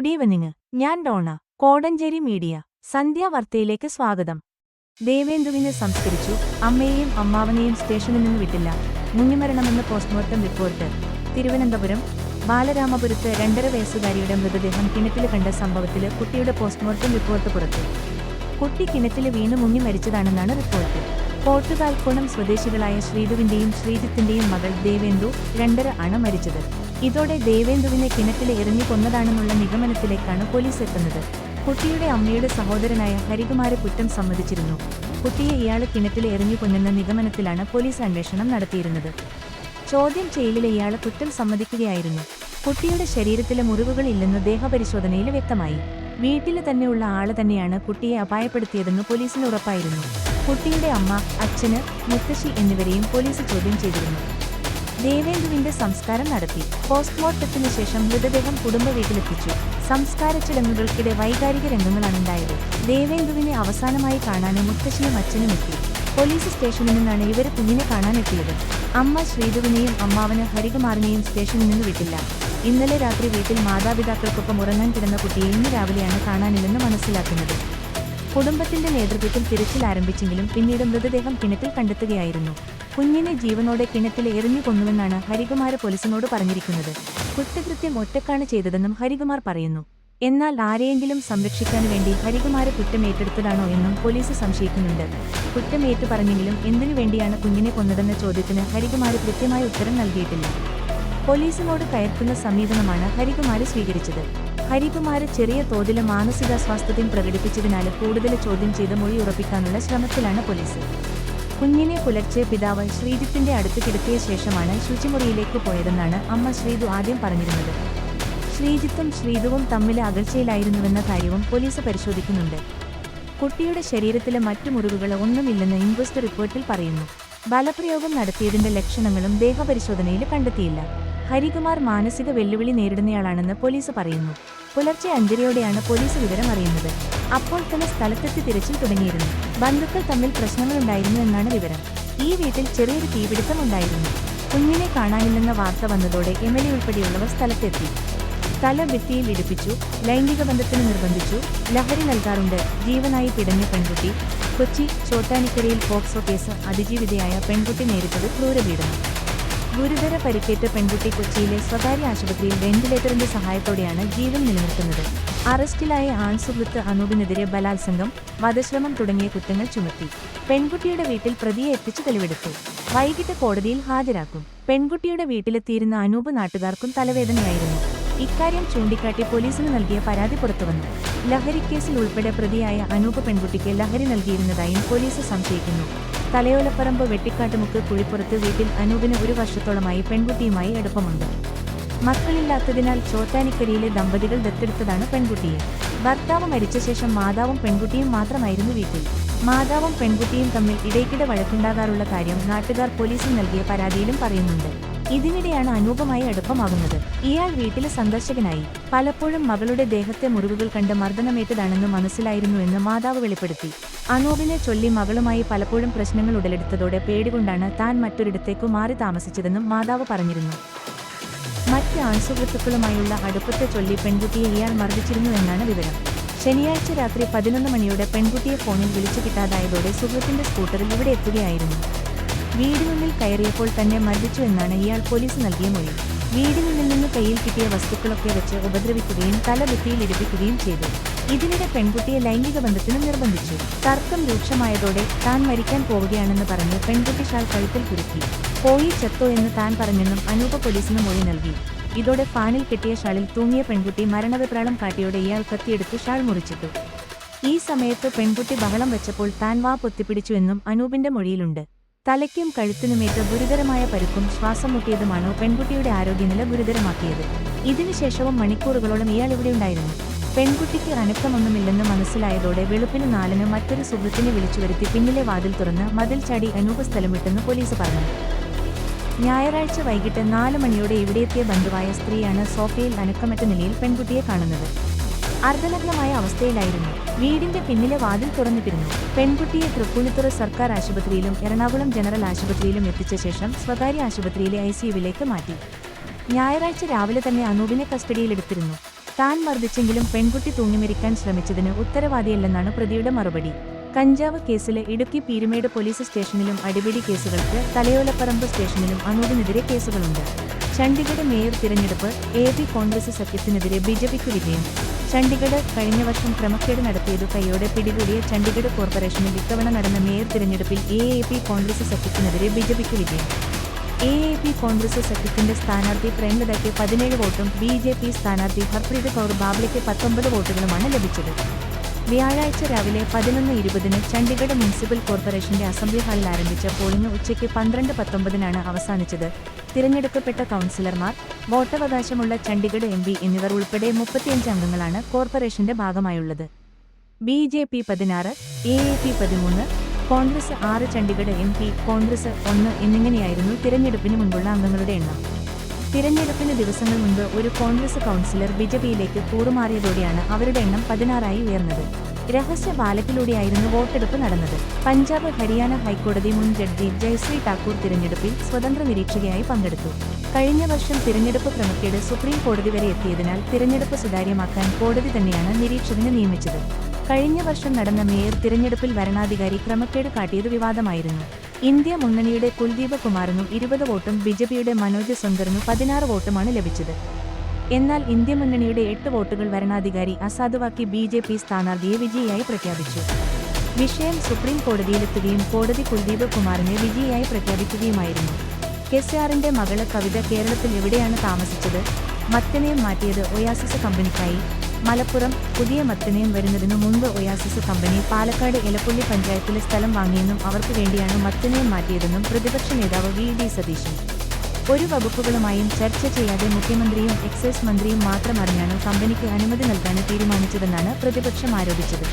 Good evening. ഞാൻ Donna. Kodanchery media. സന്ധ്യാവാർത്തയിലേക്ക് സ്വാഗതം. ദേവേന്ദുവിനെ സംസ്കരിച്ചു. അമ്മയെയും അമ്മാവനെയും സ്റ്റേഷനിൽ നിന്ന് വിട്ടില്ല. മുങ്ങിമരണമെന്ന് പോസ്റ്റ്മോർട്ടം റിപ്പോർട്ട്. തിരുവനന്തപുരം. ബാലരാമപുരത്ത് 2.5 വയസ്സുകാരിയുടെ മൃതദേഹം കിണറ്റില് കണ്ട സംഭവത്തില് കുട്ടിയുടെ പോസ്റ്റ്മോർട്ടം റിപ്പോർട്ട് പുറത്തു. കുട്ടി കിണറ്റില് വീണ് മുങ്ങി മരിച്ചതാണെന്നാണ് റിപ്പോർട്ട്. പോർട്ടുഗാൽക്കുണം സ്വദേശികളായ ശ്രീധുവിന്റെയും ശ്രീജിത്തിന്റെയും മകൾ ദേവേന്ദു 2.5 ആണ് മരിച്ചത്. ഇതോടെ ദേവേന്ദുവിനെ കിണറ്റിൽ എറിഞ്ഞു കൊന്നതാണെന്നുള്ള നിഗമനത്തിലേക്കാണ് പോലീസ് എത്തുന്നത്. കുട്ടിയുടെ അമ്മയുടെ സഹോദരനായ ഹരികുമാര് കുറ്റം സമ്മതിച്ചിരുന്നു. കുട്ടിയെ ഇയാള് കിണറ്റിൽ എറിഞ്ഞു കൊന്നെന്ന നിഗമനത്തിലാണ് പോലീസ് അന്വേഷണം നടത്തിയിരുന്നത്. ചോദ്യം ചെയ്യലിലെ ഇയാള് കുറ്റം സമ്മതിക്കുകയായിരുന്നു. കുട്ടിയുടെ ശരീരത്തിലെ മുറിവുകൾ ഇല്ലെന്ന് ദേഹപരിശോധനയിൽ വ്യക്തമായി. വീട്ടില് തന്നെയുള്ള ആള് തന്നെയാണ് കുട്ടിയെ അപായപ്പെടുത്തിയതെന്ന് പോലീസിന് ഉറപ്പായിരുന്നു. കുട്ടിയുടെ അമ്മ, അച്ഛന്, മുത്തശ്ശി എന്നിവരെയും പോലീസ് ചോദ്യം ചെയ്തിരുന്നു. ദേവേന്ദുവിന്റെ സംസ്കാരം നടത്തി. പോസ്റ്റ്മോർട്ടത്തിനു ശേഷം മൃതദേഹം കുടുംബ വീട്ടിലെത്തിച്ചു. സംസ്കാര ചടങ്ങുകൾക്കിടെ വൈകാരിക രംഗങ്ങളാണുണ്ടായത്. ദേവേന്ദുവിനെ അവസാനമായി കാണാനും മുത്തശ്ശിയും അച്ഛനും എത്തി. പോലീസ് സ്റ്റേഷനിൽ നിന്നാണ് ഇവര് കുഞ്ഞിനെ കാണാനെത്തിയത്. അമ്മ ശ്രീധുവിനെയും അമ്മാവന് ഹരികുമാറിനെയും സ്റ്റേഷനിൽ നിന്ന് വിട്ടില്ല. ഇന്നലെ രാത്രി വീട്ടിൽ മാതാപിതാക്കൾക്കൊപ്പം ഉറങ്ങാൻ കിടന്ന കുട്ടിയെ ഇന്ന് രാവിലെയാണ് കാണാനില്ലെന്ന് മനസ്സിലാക്കുന്നത്. കുടുംബത്തിന്റെ നേതൃത്വത്തിൽ തിരച്ചിൽ ആരംഭിച്ചെങ്കിലും പിന്നീട് മൃതദേഹം കിണറ്റിൽ കണ്ടെത്തുകയായിരുന്നു. കുഞ്ഞിനെ ജീവനോടെ കിണറ്റിൽ എറിഞ്ഞു കൊന്നുവെന്നാണ് ഹരികുമാര് പോലീസിനോട് പറഞ്ഞിരിക്കുന്നത്. കുറ്റകൃത്യം ഒറ്റക്കാണ് ചെയ്തതെന്നും ഹരികുമാർ പറയുന്നു. എന്നാൽ ആരെയെങ്കിലും സംരക്ഷിക്കാൻ വേണ്ടി ഹരികുമാര് കുറ്റമേറ്റെടുത്തതാണോ എന്നും പോലീസ് സംശയിക്കുന്നുണ്ട്. കുറ്റമേറ്റു പറഞ്ഞെങ്കിലും എന്തിനു വേണ്ടിയാണ് കുഞ്ഞിനെ കൊന്നതെന്ന ചോദ്യത്തിന് ഹരികുമാര് കൃത്യമായ ഉത്തരം നൽകിയിട്ടില്ല. പോലീസിനോട് കയർക്കുന്ന സമീപനമാണ് ഹരികുമാര് സ്വീകരിച്ചത്. ഹരികുമാര് ചെറിയ തോതിലെ മാനസികാസ്വാസ്ഥ്യം പ്രകടിപ്പിച്ചതിനാല് കൂടുതൽ ചോദ്യം ചെയ്ത് മൊഴി ഉറപ്പിക്കാനുള്ള ശ്രമത്തിലാണ് പോലീസ്. കുഞ്ഞിനെ പുലർച്ചെ പിതാവ് ശ്രീജിത്തിന്റെ അടുത്ത് കിടത്തിയ ശേഷമാണ് ശുചിമുറിയിലേക്ക് പോയതെന്നാണ് അമ്മ ശ്രീധു ആദ്യം പറഞ്ഞിരുന്നത്. ശ്രീജിത്തും ശ്രീധുവും തമ്മിൽ അകൽച്ചയിലായിരുന്നുവെന്ന കാര്യവും പോലീസ് പരിശോധിക്കുന്നുണ്ട്. കുട്ടിയുടെ ശരീരത്തിലെ മറ്റു മുറിവുകൾ ഒന്നുമില്ലെന്ന് ഇൻക്വസ്റ്റ് റിപ്പോർട്ടിൽ പറയുന്നു. ബലപ്രയോഗം നടത്തിയതിന്റെ ലക്ഷണങ്ങളും ദേഹപരിശോധനയിൽ കണ്ടെത്തിയില്ല. ഹരികുമാർ മാനസിക വെല്ലുവിളി നേരിടുന്നയാളാണെന്ന് പോലീസ് പറയുന്നു. പുലർച്ചെ 5:30യോടെയാണ് പോലീസ് വിവരം അറിയുന്നത്. അപ്പോൾ തന്നെ സ്ഥലത്തെത്തി തിരച്ചിൽ തുടങ്ങിയിരുന്നു. ബന്ധുക്കൾ തമ്മിൽ പ്രശ്നങ്ങളുണ്ടായിരുന്നു എന്നാണ് വിവരം. ഈ വീട്ടിൽ ചെറിയൊരു തീപിടുത്തം ഉണ്ടായിരുന്നു. കുഞ്ഞിനെ കാണാനില്ലെന്ന വാർത്ത വന്നതോടെ എംഎൽഎ ഉൾപ്പെടെയുള്ളവർ സ്ഥലത്തെത്തി. തല ഭിത്തിയിൽ ഇടിപ്പിച്ചു, ലൈംഗിക ബന്ധത്തിന് നിർബന്ധിച്ചു, ലഹരി നൽകാറുണ്ട്, ജീവനായി പിടഞ്ഞ പെൺകുട്ടി. കൊച്ചി ചോട്ടാനിക്കരയിൽ പോക്സോ കേസ് അതിജീവിതയായ പെൺകുട്ടി നേരിട്ടത് ക്രൂരപീഡനം. ഗുരുതര പരിക്കേറ്റ പെൺകുട്ടി കൊച്ചിയിലെ സ്വകാര്യ ആശുപത്രിയിൽ വെന്റിലേറ്ററിന്റെ സഹായത്തോടെയാണ് ജീവൻ നിലനിർത്തുന്നത്. അറസ്റ്റിലായ ആൺസുഹൃത്ത് അനൂപിനെതിരെ ബലാത്സംഗം, വധശ്രമം തുടങ്ങിയ കുറ്റങ്ങൾ ചുമത്തി. പെൺകുട്ടിയുടെ വീട്ടിൽ പ്രതിയെ എത്തിച്ചു തെളിവെടുത്തു. വൈകിട്ട് കോടതിയിൽ ഹാജരാക്കും. പെൺകുട്ടിയുടെ വീട്ടിലെത്തിയിരുന്ന അനൂപ് നാട്ടുകാർക്കും തലവേദനയായിരുന്നു. ഇക്കാര്യം ചൂണ്ടിക്കാട്ടി പോലീസിന് നൽകിയ പരാതി പുറത്തുവന്നു. ലഹരിക്കേസിൽ ഉൾപ്പെടെ പ്രതിയായ അനൂപ് പെൺകുട്ടിക്ക് ലഹരി നൽകിയിരുന്നതായും പോലീസ് സംശയിക്കുന്നു. തലയോലപ്പറമ്പ് വെട്ടിക്കാട്ടുമുക്ക് കുഴിപ്പുറത്ത് വീട്ടിൽ അനൂപിന് 1 വർഷത്തോളമായി പെൺകുട്ടിയുമായി അടുപ്പമുണ്ട്. മക്കളില്ലാത്തതിനാൽ ചോറ്റാനിക്കരയിലെ ദമ്പതികൾ ദത്തെടുത്തതാണ് പെൺകുട്ടിയെ. ഭർത്താവ് മരിച്ച ശേഷം മാതാവും പെൺകുട്ടിയും മാത്രമായിരുന്നു വീട്ടിൽ. മാതാവും പെൺകുട്ടിയും തമ്മിൽ ഇടയ്ക്കിടെ വഴക്കുണ്ടാകാറുള്ള കാര്യം നാട്ടുകാർ പോലീസിന് നൽകിയ പരാതിയിലും പറയുന്നുണ്ട്. ഇതിനിടെയാണ് അനൂപുമായി അടുപ്പമാകുന്നത്. ഇയാൾ വീട്ടിലെ സന്ദർശകനായി. പലപ്പോഴും മകളുടെ ദേഹത്തെ മുറിവുകൾ കണ്ട് മർദ്ദനമേറ്റതാണെന്ന് മനസ്സിലായിരുന്നുവെന്ന് മാതാവ് വെളിപ്പെടുത്തി. അനൂപിനെ ചൊല്ലി മകളുമായി പലപ്പോഴും പ്രശ്നങ്ങൾ ഉടലെടുത്തതോടെ പേടികൊണ്ടാണ് താൻ മറ്റൊരിടത്തേക്കു മാറി താമസിച്ചതെന്നും മാതാവ് പറഞ്ഞിരുന്നു. മറ്റ് ആൺസുഹൃത്തുക്കളുമായുള്ള അടുപ്പത്തെ ചൊല്ലി പെൺകുട്ടിയെ ഇയാൾ മർദ്ദിച്ചിരുന്നുവെന്നാണ് വിവരം. ശനിയാഴ്ച രാത്രി 11 മണിയോടെ പെൺകുട്ടിയെ ഫോണിൽ വിളിച്ചു കിട്ടാതായതോടെ സുഹൃത്തിന്റെ സ്കൂട്ടറിൽ ഇവിടെ എത്തുകയായിരുന്നു. വീടിനുള്ളിൽ കയറിയപ്പോൾ തന്നെ മർദ്ദിച്ചു എന്നാണ് ഇയാൾ പോലീസ് നൽകിയ മൊഴി. വീടിനുള്ളിൽ നിന്ന് കയ്യിൽ കിട്ടിയ വസ്തുക്കളൊക്കെ വെച്ച് ഉപദ്രവിക്കുകയും തല ഭിത്തിയിൽ ഇടിപ്പിക്കുകയും ചെയ്തു. ഇതിനിടെ പെൺകുട്ടിയെ ലൈംഗിക ബന്ധത്തിന് നിർബന്ധിച്ചു. തർക്കം രൂക്ഷമായതോടെ താൻ മരിക്കാൻ പോവുകയാണെന്ന് പറഞ്ഞ് പെൺകുട്ടി ഷാൾ കഴുത്തിൽ കുരുക്കി. പോയി ചത്തോ എന്ന് താൻ പറഞ്ഞെന്നും അനൂപ് പോലീസിന് മൊഴി നൽകി. ഇതോടെ ഫാനിൽ കെട്ടിയ ഷാളിൽ തൂങ്ങിയ പെൺകുട്ടി മരണവെപ്രാളം കാട്ടിയോടെ ഇയാൾ കത്തിയെടുത്ത് ഷാൾ മുറിച്ചിട്ടു. ഈ സമയത്ത് പെൺകുട്ടി ബഹളം വെച്ചപ്പോൾ താൻ വാ പൊത്തിപ്പിടിച്ചുവെന്നും അനൂപിന്റെ മൊഴിയിലുണ്ട്. തലയ്ക്കും കഴുത്തിനുമേറ്റ ഗുരുതരമായ പരുക്കും ശ്വാസം മുട്ടിയതുമാണോ പെൺകുട്ടിയുടെ ആരോഗ്യനില ഗുരുതരമാക്കിയത്. ഇതിനുശേഷവും മണിക്കൂറുകളോളം ഇയാൾ ഇവിടെയുണ്ടായിരുന്നു. പെൺകുട്ടിക്ക് അനക്കമൊന്നുമില്ലെന്ന് മനസ്സിലായതോടെ വെളുപ്പിന് 4-ന് മറ്റൊരു സുഹൃത്തിനെ വിളിച്ചുവരുത്തി പിന്നിലെ വാതിൽ തുറന്ന് മതിൽ ചാടി അനൂപ് സ്ഥലം വിട്ടെന്ന് പോലീസ് പറഞ്ഞു. ഞായറാഴ്ച വൈകിട്ട് 4 മണിയോടെ ഇവിടെയെത്തിയ ബന്ധുവായ സ്ത്രീയാണ് സോഫയിൽ അനക്കമറ്റ നിലയിൽ പെൺകുട്ടിയെ കാണുന്നത്. അർദ്ധനഗ്നമായ അവസ്ഥയിലായിരുന്നു. വീടിന്റെ പിന്നിലെ വാതിൽ തുറന്നിട്ടിരുന്നു. പെൺകുട്ടിയെ തൃപ്പൂണിത്തുറ സർക്കാർ ആശുപത്രിയിലും എറണാകുളം ജനറൽ ആശുപത്രിയിലും എത്തിച്ച ശേഷം സ്വകാര്യ ആശുപത്രിയിലെ ICUവിലേക്ക് മാറ്റി. ഞായറാഴ്ച രാവിലെ തന്നെ അനൂപിനെ കസ്റ്റഡിയിലെടുത്തിരുന്നു. താൻ മർദ്ദിച്ചെങ്കിലും പെൺകുട്ടി തൂങ്ങിമരിക്കാൻ ശ്രമിച്ചതിന് ഉത്തരവാദിയല്ലെന്നാണ് പ്രതിയുടെ മറുപടി. കഞ്ചാവ് കേസിലെ ഇടുക്കി പീരുമേട് പോലീസ് സ്റ്റേഷനിലും അടിപിടി കേസുകൾക്ക് തലയോലപ്പറമ്പ് സ്റ്റേഷനിലും അനൂപിനെതിരെ കേസുകളുണ്ട്. ചണ്ഡിഗഡ് മേയർ തിരഞ്ഞെടുപ്പ് എ-പി കോൺഗ്രസ് സഖ്യത്തിനെതിരെ ബിജെപിക്ക് വിജയം. ചണ്ഡിഗഡ് കഴിഞ്ഞ വർഷം ക്രമക്കേട് നടത്തിയതു കൈയോടെ പിടികൂടിയ ചണ്ഡിഗഡ് കോർപ്പറേഷനിൽ ഇത്തവണ നടന്ന മേയർ തിരഞ്ഞെടുപ്പിൽ എ-പി കോൺഗ്രസ് സഖ്യത്തിനെതിരെ ബിജെപിക്ക് വിജയം. എ-പി കോൺഗ്രസ് സഖ്യത്തിന്റെ സ്ഥാനാർത്ഥി പ്രേംലതയ്ക്ക് 17 വോട്ടും ബി-ജെ-പി സ്ഥാനാർത്ഥി ഹർപ്രീത് കൗർ ബാബ്ലയ്ക്ക് 19 വോട്ടുകളുമാണ് ലഭിച്ചത്. വ്യാഴാഴ്ച രാവിലെ 11:20 ചണ്ഡിഗഡ് മുനിസിപ്പൽ കോർപ്പറേഷന്റെ അസംബ്ലി ഹാളിൽ ആരംഭിച്ച പോളിംഗ് ഉച്ചയ്ക്ക് 12:19 അവസാനിച്ചത്. തിരഞ്ഞെടുക്കപ്പെട്ട കൗൺസിലർമാർ, വോട്ടവകാശമുള്ള ചണ്ഡിഗഡ് എം-പി എന്നിവർ ഉൾപ്പെടെ 35 അംഗങ്ങളാണ് കോർപ്പറേഷന്റെ ഭാഗമായുള്ളത്. BJP 16, AP 13, Congress 6, Chandigarh MP, Congress 1 എന്നിങ്ങനെയായിരുന്നു തിരഞ്ഞെടുപ്പിന് മുൻപുള്ള അംഗങ്ങളുടെ എണ്ണം. തിരഞ്ഞെടുപ്പിന് ദിവസങ്ങൾ മുൻപ് ഒരു കോൺഗ്രസ് കൗൺസിലർ ബിജെപിയിലേക്ക് കൂറുമാറിയതോടെയാണ് അവരുടെ എണ്ണം 16 ഉയർന്നത്. രഹസ്യ ബാലറ്റിലൂടെയായിരുന്നു വോട്ടെടുപ്പ് നടന്നത്. പഞ്ചാബ് ഹരിയാന ഹൈക്കോടതി മുൻ ജഡ്ജി ജയശ്രീ ഠാക്കൂർ തിരഞ്ഞെടുപ്പിൽ സ്വതന്ത്ര നിരീക്ഷകയായി പങ്കെടുത്തു. കഴിഞ്ഞ വർഷം തിരഞ്ഞെടുപ്പ് ക്രമക്കേട് സുപ്രീം കോടതി വരെ എത്തിയതിനാൽ തിരഞ്ഞെടുപ്പ് സുതാര്യമാക്കാൻ കോടതി തന്നെയാണ് നിരീക്ഷകനെ നിയമിച്ചത്. കഴിഞ്ഞ വർഷം നടന്ന മേയർ തിരഞ്ഞെടുപ്പിൽ വരണാധികാരി ക്രമക്കേട് കാട്ടിയത് വിവാദമായിരുന്നു. ഇന്ത്യ മുന്നണിയുടെ കുൽദീപ് കുമാറിനു 20 വോട്ടും ബിജെപിയുടെ മനോജ് സുന്ദറിനു 16 വോട്ടുമാണ് ലഭിച്ചത്. എന്നാൽ ഇന്ത്യ മുന്നണിയുടെ 8 വോട്ടുകൾ വരണാധികാരി അസാധുവാക്കി ബി-ജെ-പി സ്ഥാനാർത്ഥിയെ വിജയിയായി പ്രഖ്യാപിച്ചു. വിഷയം സുപ്രീം കോടതിയിലെത്തുകയും കോടതി കുൽദീപ് കുമാറിനെ വിജയിയായി പ്രഖ്യാപിക്കുകയുമായിരുന്നു. കെസിആറിന്റെ മകള് കവിത കേരളത്തിൽ എവിടെയാണ് താമസിച്ചത്? മത്തനെയം മാറ്റിയത് ഒയാസിസ് കമ്പനിക്കായി. മലപ്പുറം പുതിയ മത്തനെയം വരുന്നതിനു മുൻപ് ഒയാസിസ് കമ്പനി പാലക്കാട് എലപ്പുള്ളി പഞ്ചായത്തിലെ സ്ഥലം വാങ്ങിയെന്നും അവർക്ക് വേണ്ടിയാണ് മത്തനെയം മാറ്റിയതെന്നും പ്രതിപക്ഷ നേതാവ് വി.ഡി. സതീശൻ. ഒരു വകുപ്പുകളുമായും ചർച്ച ചെയ്യാതെ മുഖ്യമന്ത്രിയും എക്സൈസ് മന്ത്രിയും മാത്രം അറിഞ്ഞാണ് കമ്പനിക്ക് അനുമതി നൽകാൻ തീരുമാനിച്ചതെന്നാണ് പ്രതിപക്ഷം ആരോപിച്ചത്.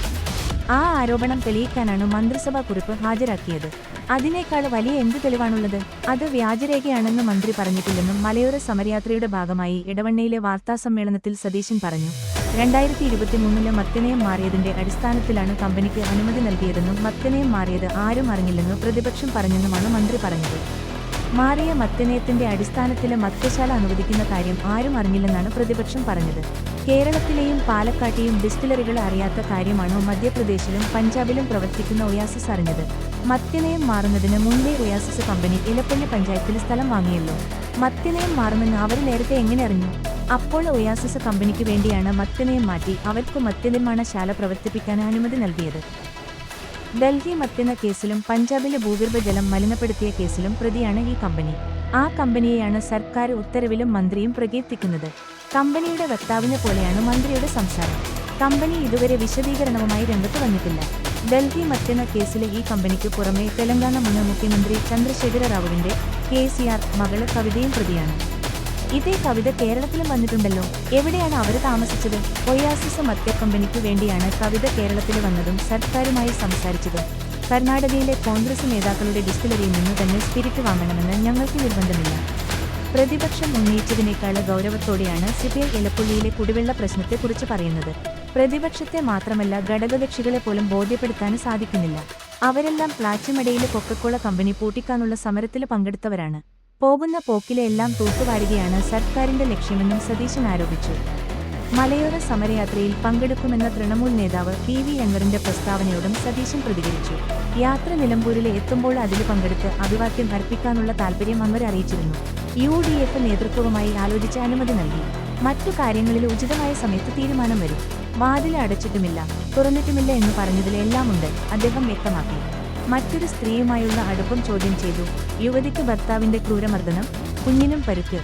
ആ ആരോപണം തെളിയിക്കാനാണ് മന്ത്രിസഭാ കുറിപ്പ് ഹാജരാക്കിയത്. അതിനേക്കാൾ വലിയ എന്ത് തെളിവാണുള്ളത്? അത് വ്യാജരേഖയാണെന്ന് മന്ത്രി പറഞ്ഞിട്ടില്ലെന്നും മലയോര സമരയാത്രയുടെ ഭാഗമായി ഇടവണ്ണയിലെ വാർത്താസമ്മേളനത്തിൽ സതീശൻ പറഞ്ഞു. 2023 മത്തനെയം മാറിയതിന്റെ അടിസ്ഥാനത്തിലാണ് കമ്പനിക്ക് അനുമതി നൽകിയതെന്നും മത്തനെയം മാറിയത് ആരും അറിഞ്ഞില്ലെന്ന് പ്രതിപക്ഷം പറഞ്ഞെന്നുമാണ് മന്ത്രി പറഞ്ഞത്. മാറിയ മത്തനെയത്തിന്റെ അടിസ്ഥാനത്തിലെ മദ്യശാല അനുവദിക്കുന്ന കാര്യം ആരും അറിഞ്ഞില്ലെന്നാണ് പ്രതിപക്ഷം പറഞ്ഞത്. കേരളത്തിലെയും പാലക്കാട്ടെയും ഡിസ്റ്റിലറികൾ അറിയാത്ത കാര്യമാണോ മധ്യപ്രദേശിലും പഞ്ചാബിലും പ്രവർത്തിക്കുന്ന ഒയാസിസ് അറിഞ്ഞത്? മദ്യനയം മാറുന്നതിന് മുൻപേ ഒയാസിസ് കമ്പനി ഇലപ്പള്ളി പഞ്ചായത്തിൽ സ്ഥലം വാങ്ങിയല്ലോ. മദ്യനയം മാറുമെന്ന് അവർ നേരത്തെ എങ്ങനെ അറിഞ്ഞു? അപ്പോൾ ഒയാസിസ് കമ്പനിക്ക് വേണ്ടിയാണ് മദ്യനയം മാറ്റി അവർക്ക് മദ്യനിർമ്മാണശാല പ്രവർത്തിപ്പിക്കാൻ അനുമതി നൽകിയത്. ഡൽഹി മദ്യന കേസിലും പഞ്ചാബിലെ ഭൂഗർഭ ജലം മലിനപ്പെടുത്തിയ കേസിലും പ്രതിയാണ് ഈ കമ്പനി. ആ കമ്പനിയെയാണ് സർക്കാർ ഉത്തരവിലും മന്ത്രിയും പ്രകീർത്തിക്കുന്നത്. കമ്പനിയുടെ വക്താവിനെ പോലെയാണ് മന്ത്രിയുടെ സംസാരം. കമ്പനി ഇതുവരെ വിശദീകരണവുമായി രംഗത്ത് വന്നിട്ടില്ല. ഡൽഹി മദ്യന കേസിലെ ഈ കമ്പനിക്ക് പുറമെ തെലങ്കാന മുൻ മുഖ്യമന്ത്രി ചന്ദ്രശേഖര റാവുവിന്റെ കെ.സി.ആർ. മകള് കവിതയും പ്രതിയാണ്. ഇതേ കവിത കേരളത്തിലും വന്നിട്ടുണ്ടല്ലോ. എവിടെയാണ് അവർ താമസിച്ചത്? ഒയാസിസ് മദ്യ കമ്പനിക്കു വേണ്ടിയാണ് കവിത കേരളത്തിൽ വന്നതും സർക്കാരുമായി സംസാരിച്ചതും. കർണാടകയിലെ കോൺഗ്രസ് നേതാക്കളുടെ ഡിസ്റ്റിലറിയിൽ നിന്ന് തന്നെ സ്പിരിറ്റ് വാങ്ങണമെന്ന് ഞങ്ങൾക്ക് നിർബന്ധമില്ല. പ്രതിപക്ഷം ഉന്നയിച്ചതിനേക്കാൾ ഗൗരവത്തോടെയാണ് സിപിഐ എലപ്പുള്ളിയിലെ കുടിവെള്ള പ്രശ്നത്തെക്കുറിച്ച് പറയുന്നത്. പ്രതിപക്ഷത്തെ മാത്രമല്ല ഘടകകക്ഷികളെ പോലും ബോധ്യപ്പെടുത്താൻ സാധിക്കുന്നില്ല. അവരെല്ലാം പ്ലാച്ചിമടയിലെ കൊക്കക്കോള കമ്പനി പൂട്ടിക്കാനുള്ള സമരത്തിൽ പങ്കെടുത്തവരാണ്. പോകുന്ന പോക്കിലെ എല്ലാം തൂത്തുവാരുകയാണ് സർക്കാരിന്റെ ലക്ഷ്യമെന്നും സതീശൻ ആരോപിച്ചു. മലയോര സമരയാത്രയിൽ പങ്കെടുക്കുമെന്ന തൃണമൂൽ നേതാവ് പി.വി. അൻവറിന്റെ പ്രസ്താവനയോടും സതീശൻ പ്രതികരിച്ചു. യാത്ര നിലമ്പൂരിലെ എത്തുമ്പോൾ അതിൽ പങ്കെടുത്ത് അഭിവാദ്യം അർപ്പിക്കാനുള്ള താൽപര്യം അൻവർ അറിയിച്ചിരുന്നു. യു.ഡി.എഫ് നേതൃത്വവുമായി ആലോചിച്ച് അനുമതി നൽകി. മറ്റു കാര്യങ്ങളിൽ ഉചിതമായ സമയത്ത് തീരുമാനം വരും. വാതിൽ അടച്ചിട്ടുമില്ല തുറന്നിട്ടുമില്ല എന്ന് പറഞ്ഞതിൽ എല്ലാമുണ്ട്, അദ്ദേഹം വ്യക്തമാക്കി. മറ്റൊരു സ്ത്രീയുമായുള്ള അടുപ്പം ചോദ്യം ചെയ്തു. യുവതിക്ക് ഭർത്താവിന്റെ ക്രൂരമർദ്ദനം, കുഞ്ഞിനും പരുക്ക്.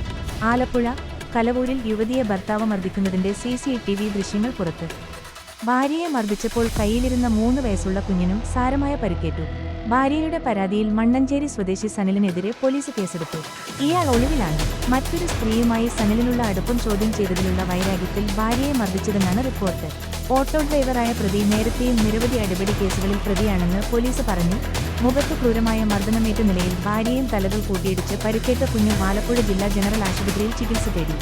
ആലപ്പുഴ കലവൂരിൽ യുവതിയെ ഭർത്താവ് മർദ്ദിക്കുന്നതിന്റെ CCTV ദൃശ്യങ്ങൾ പുറത്ത്. ഭാര്യയെ മർദ്ദിച്ചപ്പോൾ കയ്യിലിരുന്ന 3 വയസ്സുള്ള കുഞ്ഞിനും സാരമായ പരിക്കേറ്റു. ഭാര്യയുടെ പരാതിയിൽ മണ്ണഞ്ചേരി സ്വദേശി സനിലിനെതിരെ പോലീസ് കേസെടുത്തു. ഇയാൾ ഒളിവിലാണ്. മറ്റൊരു സ്ത്രീയുമായി സനിലിനുള്ള അടുപ്പം ചോദ്യം ചെയ്തതിലുള്ള വൈരാഗ്യത്തിൽ ഭാര്യയെ മർദ്ദിച്ചതെന്നാണ് റിപ്പോർട്ട്. ഓട്ടോ ഡ്രൈവറായ പ്രതി നേരത്തെയും നിരവധി അടിപിടി കേസുകളിൽ പ്രതിയാണെന്ന് പോലീസ് പറഞ്ഞു. മുഖത്ത് ക്രൂരമായ മർദ്ദനമേറ്റ നിലയിൽ ഭാര്യയും തലകൾ കൂട്ടിയിടിച്ച് പരിക്കേറ്റ കുഞ്ഞും ആലപ്പുഴ ജില്ലാ ജനറൽ ആശുപത്രിയിൽ ചികിത്സ തേടി.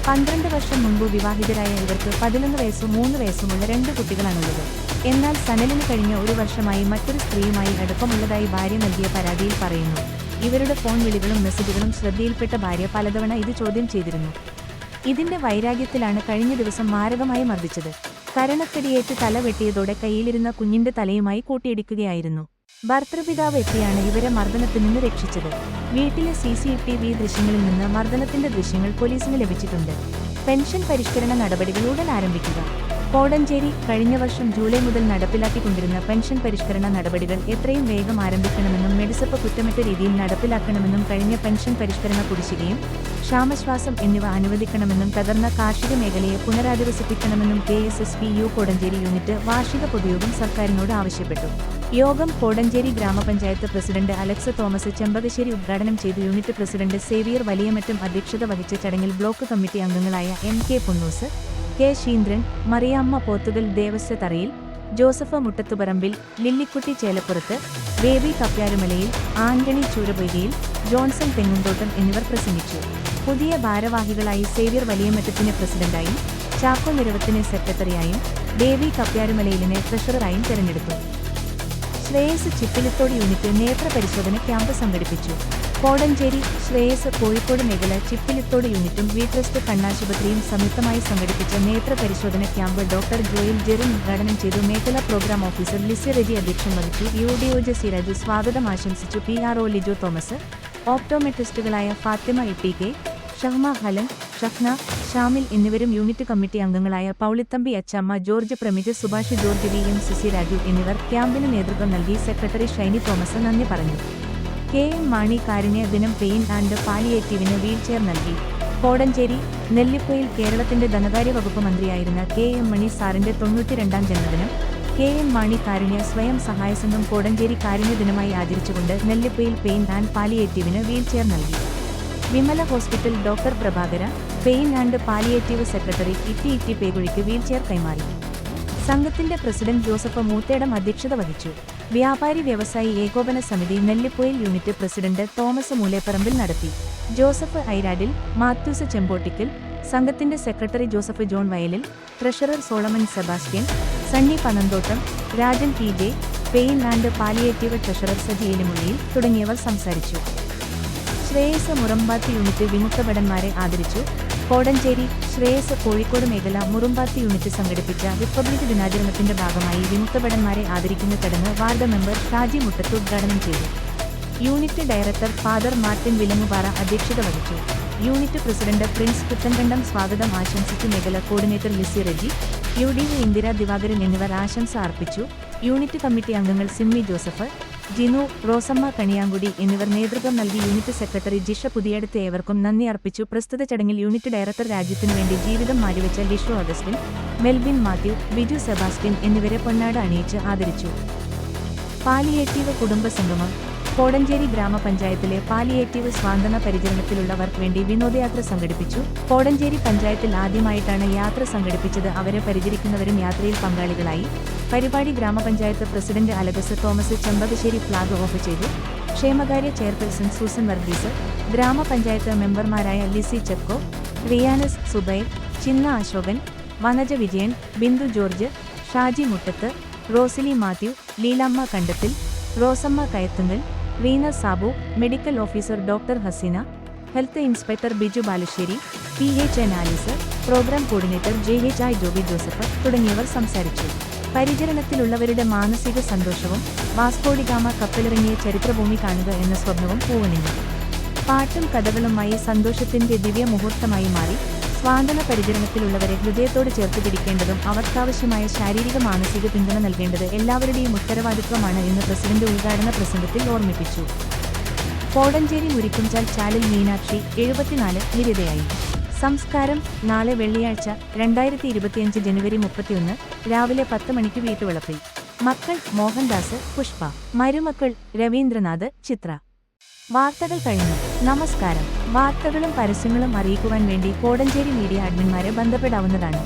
12 വർഷം മുൻപ് വിവാഹിതരായ ഇവർക്ക് 11 വയസ്സും 3 വയസ്സുമുള്ള 2 കുട്ടികളാണുള്ളത്. എന്നാൽ സനലിന് കഴിഞ്ഞ 1 വർഷമായി മറ്റൊരു സ്ത്രീയുമായി അടുപ്പമുള്ളതായി ഭാര്യ നൽകിയ പരാതിയിൽ പറയുന്നു. ഇവരുടെ ഫോൺ വിളികളും മെസ്സേജുകളും ശ്രദ്ധയിൽപ്പെട്ട ഭാര്യ പലതവണ ഇത് ചോദ്യം ചെയ്തിരുന്നു. ഇതിന്റെ വൈരാഗ്യത്തിലാണ് കഴിഞ്ഞ ദിവസം മാരകമായി മർദ്ദിച്ചത്. കരണക്കടിയേറ്റ് തല വെട്ടിയതോടെ കയ്യിലിരുന്ന കുഞ്ഞിന്റെ തലയുമായി കൂട്ടിയിടിക്കുകയായിരുന്നു. ഭർതൃപിതാവ് എത്തിയാണ് ഇവരെ മർദ്ദനത്തിൽ നിന്ന് രക്ഷിച്ചത്. വീട്ടിലെ CCTV ദൃശ്യങ്ങളിൽ നിന്ന് മർദ്ദനത്തിന്റെ ദൃശ്യങ്ങൾ പോലീസിന് ലഭിച്ചിട്ടുണ്ട്. പെൻഷൻ പരിഷ്കരണ നടപടികൾ ഉടൻ ആരംഭിക്കുക. കോടഞ്ചേരി കഴിഞ്ഞ വർഷം ജൂലൈ മുതൽ നടപ്പിലാക്കിക്കൊണ്ടിരുന്ന പെൻഷൻ പരിഷ്കരണ നടപടികൾ എത്രയും വേഗം ആരംഭിക്കണമെന്നും മെഡിസപ്പ് കുറ്റമറ്റ രീതിയിൽ നടപ്പിലാക്കണമെന്നും കഴിഞ്ഞ പെൻഷൻ പരിഷ്കരണ കുടിശ്ശികയും ക്ഷാമശ്വാസം എന്നിവ അനുവദിക്കണമെന്നും തകർന്ന കാർഷിക മേഖലയെ പുനരധിവസിപ്പിക്കണമെന്നും KSSPU കോടഞ്ചേരി യൂണിറ്റ് വാർഷിക പൊതുയോഗം സർക്കാരിനോട് ആവശ്യപ്പെട്ടു. യോഗം കോടഞ്ചേരി ഗ്രാമപഞ്ചായത്ത് പ്രസിഡന്റ് അലക്സ് തോമസ് ചെമ്പകശ്ശേരി ഉദ്ഘാടനം ചെയ്തു. യൂണിറ്റ് പ്രസിഡന്റ് സേവിയർ വലിയമറ്റം അധ്യക്ഷത വഹിച്ച ചടങ്ങിൽ ബ്ലോക്ക് കമ്മിറ്റി അംഗങ്ങളായ MK പൊന്നൂസ്, K ശീന്ദ്രൻ, മറിയാമ്മ പോത്തുകൽ, ദേവസ്വ തറയിൽ, ജോസഫ് മുട്ടത്തുപറമ്പിൽ, ലില്ലിക്കുട്ടി ചേലപ്പുറത്ത്, ബേബി കപ്യാരുമലയിൽ, ആന്റണി ചൂരപൊയ്കയിൽ, ജോൺസൺ തെങ്ങുംതോട്ടം എന്നിവർ പ്രസംഗിച്ചു. പുതിയ ഭാരവാഹികളായി സേവിയർ വലിയമറ്റത്തിന് പ്രസിഡന്റായും ചാക്കോ നിരവത്തിന് സെക്രട്ടറിയായും ബേബി കപ്യാരുമലയിലിനെ ട്രഷററായും തെരഞ്ഞെടുത്തു. ശ്രേയസ് ചിപ്പിലിത്തോട് യൂണിറ്റ് നേത്ര പരിശോധന ക്യാമ്പ് സംഘടിപ്പിച്ചു. കോടഞ്ചേരി, ശ്രേയസ് കോഴിക്കോട് മേഖല ചിപ്പിലിത്തോട് യൂണിറ്റും വി ട്രസ്റ്റ് കണ്ണാശുപത്രിയും സംയുക്തമായി സംഘടിപ്പിച്ച നേത്ര പരിശോധന ക്യാമ്പ് ഡോക്ടർ ജോയിൽ ജെറിൻ ഉദ്ഘാടനം ചെയ്തു. മേഖലാ പ്രോഗ്രാം ഓഫീസർ ലിസി റെജി അധ്യക്ഷം വഹിച്ചു. UDO സിരാജു സ്വാഗതം ആശംസിച്ചു. PRO ലിജോ തോമസ്, ഓപ്റ്റോമെട്രിസ്റ്റുകളായ ഫാത്തിമ ETK, ഷഹ്മ ഹലൻ, ഷഹ്ന, ഷാമിൽ എന്നിവരും യൂണിറ്റ് കമ്മിറ്റി അംഗങ്ങളായ പൗളിത്തമ്പി അച്ചമ്മ, ജോർജ് പ്രമിജ്, സുഭാഷ് ജോർജ്, VM സിസി രാജു എന്നിവർ ക്യാമ്പിന് നേതൃത്വം നൽകി. സെക്രട്ടറി ഷൈനി തോമസ് നന്ദി പറഞ്ഞു. KM മാണി കാരുണ്യ ദിനം പെയിൻ ആൻഡ് പാലിയേറ്റീവിന് വീൽചെയർ നൽകി. കോടഞ്ചേരി, നെല്ലിപ്പൊയിൽ കേരളത്തിന്റെ ധനകാര്യ വകുപ്പ് മന്ത്രിയായിരുന്ന KM മണി സാറിന്റെ 92ാം ജന്മദിനം KM മാണി കാരുണ്യ സ്വയം സഹായ സംഘം കോടഞ്ചേരി കാരുണ്യ ദിനമായി ആചരിച്ചുകൊണ്ട് നെല്ലിപ്പൊയിൽ പെയിൻ ആൻഡ് പാലിയേറ്റീവിന് വീൽചെയർ നൽകി. Vimala hospital doctor Prabhakara, pain and palliative secretary ഇറ്റി പേകുഴിക്ക് വീൽചെയർ കൈമാറി. സംഘത്തിന്റെ പ്രസിഡന്റ് ജോസഫ് മൂത്തേടം അധ്യക്ഷത വഹിച്ചു. വ്യാപാരി വ്യവസായി ഏകോപന സമിതി നെല്ലിപ്പൊയിൽ യൂണിറ്റ് പ്രസിഡന്റ് തോമസ് മൂലേപ്പറമ്പിൽ നടത്തി. ജോസഫ് ഐരാഡിൽ, മാത്യൂസ് ചെമ്പോട്ടിക്കൽ, സംഘത്തിന്റെ secretary Joseph John Vayalil, treasurer Solomon Sebastian, Sunny Panamthottam, Rajan PJ, pain and palliative treasurer Saji Elimulliyil തുടങ്ങിയവർ സംസാരിച്ചു. ശ്രേയസ് മുറമ്പാത്തി യൂണിറ്റ് വിമുക്തഭടന്മാരെ ആദരിച്ചു. കോടഞ്ചേരി, ശ്രേയസ് കോഴിക്കോട് മേഖല മുറുമ്പാത്തി യൂണിറ്റ് സംഘടിപ്പിച്ച റിപ്പബ്ലിക് ദിനാചരണത്തിന്റെ ഭാഗമായി വിമുക്തഭടന്മാരെ ആദരിക്കുന്ന ചടങ്ങ് വാർഡ് മെമ്പർ ഷാജി മുട്ടത്ത് ഉദ്ഘാടനം ചെയ്തു. Unit director father Martin Vilangupara അധ്യക്ഷത വഹിച്ചു. യൂണിറ്റ് പ്രസിഡന്റ് പ്രിൻസ് പുത്തൻകണ്ടം സ്വാഗതം ആശംസിച്ചു. മേഖല കോർഡിനേറ്റർ ലിസി റെജി, UDO ഇന്ദിര ദിവാകരൻ എന്നിവർ ആശംസ അർപ്പിച്ചു. യൂണിറ്റ് കമ്മിറ്റി അംഗങ്ങൾ സിമ്മി ജോസഫ്, ജിനു, റോസമ്മ കണിയാങ്കുടി എന്നിവർ നേതൃത്വം നൽകി. യൂണിറ്റ് സെക്രട്ടറി ജിഷ പുതിയടത്ത് ഏവർക്കും നന്ദി അർപ്പിച്ചു. പ്രസ്തുത ചടങ്ങിൽ യൂണിറ്റ് ഡയറക്ടർ രാജ്യത്തിനു വേണ്ടി ജീവിതം മാറ്റിവെച്ച ലിഷു അഗസ്റ്റിൻ, മെൽബിൻ മാത്യു, ബിജു സെബാസ്റ്റ്യൻ എന്നിവരെ പൊന്നാട അണിയിച്ച് ആദരിച്ചു. പാലിയേറ്റീവ് കുടുംബ സംഗമം. കോടഞ്ചേരി ഗ്രാമപഞ്ചായത്തിലെ പാലിയേറ്റീവ് സ്വാന്തന പരിചരണത്തിലുള്ളവർക്ക് വേണ്ടി വിനോദയാത്ര സംഘടിപ്പിച്ചു. കോടഞ്ചേരി പഞ്ചായത്തിൽ ആദ്യമായിട്ടാണ് യാത്ര സംഘടിപ്പിച്ചത്. അവരെ പരിചരിക്കുന്നവരും യാത്രയിൽ പങ്കാളികളായി. പരിപാടി ഗ്രാമപഞ്ചായത്ത് പ്രസിഡന്റ് അലഗസ് തോമസ് ചെമ്പകശ്ശേരി ഫ്ളാഗ് ഓഫ് ചെയ്തു. ക്ഷേമകാര്യ ചെയർപേഴ്സൺ സൂസൻ വർഗീസ്, ഗ്രാമപഞ്ചായത്ത് മെമ്പർമാരായ Lissy Chacko, Riyanas Zubair, Chinna Ashokan, Vanaja Vijayan, Bindu George, Shaji Muttath, Rosily Mathew, Leelamma Kandathil, Rosamma Kayathunkal, Reena Sabu, medical officer doctor Haseena, health inspector Biju Balussery, PHN Alice, program coordinator JHI Joby Joseph തുടങ്ങിയവർ സംസാരിച്ചു. പരിചരണത്തിലുള്ളവരുടെ മാനസിക സന്തോഷവും വാസ്കോഡിഗാമ കപ്പലിറങ്ങിയ ചരിത്രഭൂമി കാണുക എന്ന സ്വപ്നവും പൂവണിഞ്ഞു. പാട്ടും കഥകളുമായി സന്തോഷത്തിന്റെ ദിവ്യ മുഹൂർത്തമായി മാറി. സ്വാന്തന പരിചരണത്തിലുള്ളവരെ ഹൃദയത്തോട് ചേർത്ത് പിടിക്കേണ്ടതും അവർക്കാവശ്യമായ ശാരീരിക മാനസിക പിന്തുണ നൽകേണ്ടത് എല്ലാവരുടെയും ഉത്തരവാദിത്വമാണ് എന്ന് പ്രസിഡന്റ് ഉദ്ഘാടന പ്രസംഗത്തിൽ ഓർമ്മിപ്പിച്ചു. കോടഞ്ചേരി മുരിക്കുംചാൽ ചാലിൽ മീനാക്ഷി 74 നിര്യാതയായി. സംസ്കാരം നാളെ വെള്ളിയാഴ്ച 2025 ജനുവരി 31 രാവിലെ 10 മണിക്ക് വീട്ടുവളപ്പിൽ. മക്കൾ മോഹൻദാസ്, പുഷ്പ. മരുമക്കൾ രവീന്ദ്രനാഥ്, ചിത്ര. വാർത്തകൾ കഴിഞ്ഞു. നമസ്കാരം. വാർത്തകളും പരസ്യങ്ങളും അറിയിക്കുവാൻ വേണ്ടി കോടഞ്ചേരി മീഡിയ അഡ്മിന്മാരെ ബന്ധപ്പെടാവുന്നതാണ്.